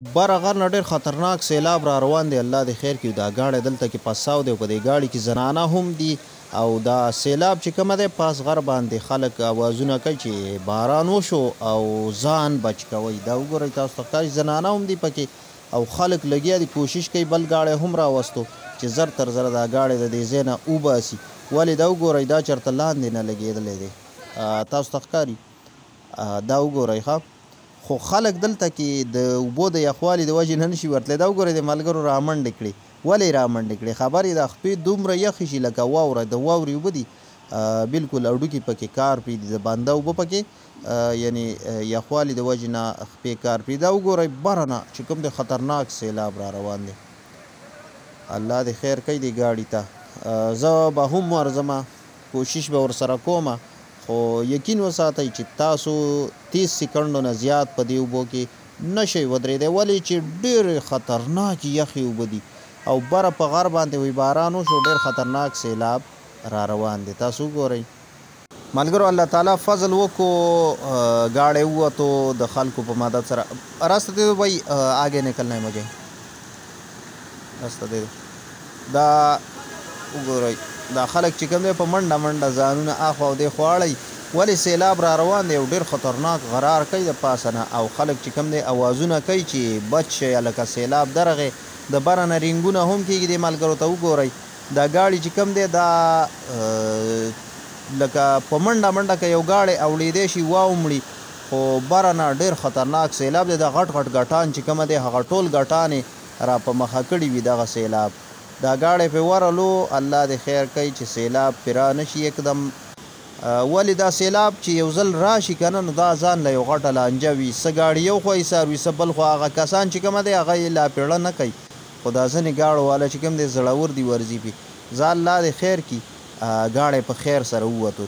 بره غر نه ډېر خطرناک سیلاب را روان دی. الله دې خیر کړي. دا ګاډی دلته کې پساو دی او په دې ګاډي کې زنانه هم دي او دا سیلاب چې کومه دی پاس غر باندې خلک اوازونه کوي چې باران وشو او ځان بچ کوئ. دا وګورئ تاسو ته ښکاري زنانه هم دي پکې او خلک لګیا دي کوشش کوي بل ګاډی هم راوستو چې زر تر زره دا ګاډی د دې ځای نه وباسي. ولې دا وګورئ دا چېرته لاندې نه لګېدلی دی. تاسو ته ښکاري دا وګورئ ښه. خو خلک دلته کې د اوبو د یخوالي د وجې نه نشي ورتلی. دا وګورئ د ملګرو رامنډې کړې. ولې رامنډې کړې؟ خبر یې د خپې دومره یخې شي لکه واوره. د واورې اوبه دي بلکل هډوکي پکې کار پرېږدي د بنده اوبه پکې یعنې یخوالي د وجې نه خپې کار پرېږدي. دا وګورئ بره نه چې کوم د خطرناک سیلاب را روان دی. الله دې خیر کوي دې ګاډي ته. زه به هم ورځمه کوشش به ورسره کومه خو یقین وساتئ چې تاسو 30 سکندو نه زیات په دې اوبو کې نشئ ودرېدی. ولې چې ډېرې خطرناکې یخې اوبه دي او بره په غر باندې وی باران وشو ډېر خطرناک سیلاب را روان دی. تاسو وګورئ ملګرو الله تعالی فضل وکړو ګاډی ووتو د خلکو په مدد سره. راستہ دے دو بھائی آگے نکلنا ہے مجھے. راستہ دے دو. دا وګورئ دا خلک چې کوم دی په منډه منډه ځانونه اخوا او دې خوا اړوي. ولې سیلاب را روان دی او ډېر خطرناک غرار کوي د پاسه نه او خلک چې کوم دی اوازونه کوي چې بچ شئ لکه سیلاب درغې. د بره نه رینګونه هم کېږي دې ملګرو ته وګورئ. دا ګاډي چې کوم دی دا لکه په منډه منډه که یو ګاډی اوړېدی شي واومړي خو بره نه ډېر خطرناک سیلاب دی. د غټ غټ ګټان چې کومه دی هغه ټول ګټان یې را په مخه کړي وي دغه سیلاب. دا ګاډی پې ورلو الله دې خیر کوي چې سیلاب پې را نشي یکدم. ولې دا سیلاب چې یو ځل راشي که نه نو دا ځان له یو غټه لانجه وي. څه ګاډي یو خوا ایسار وي څه بل خوا. هغه کسان چې کومه دی هغه یې لا پیړه نه کوي خو دا ځینې ګاډو والا چې کوم دی زړور دي ورځي پې. ځه الله دې خیر کړي ګاډی په خیر سره ووتو.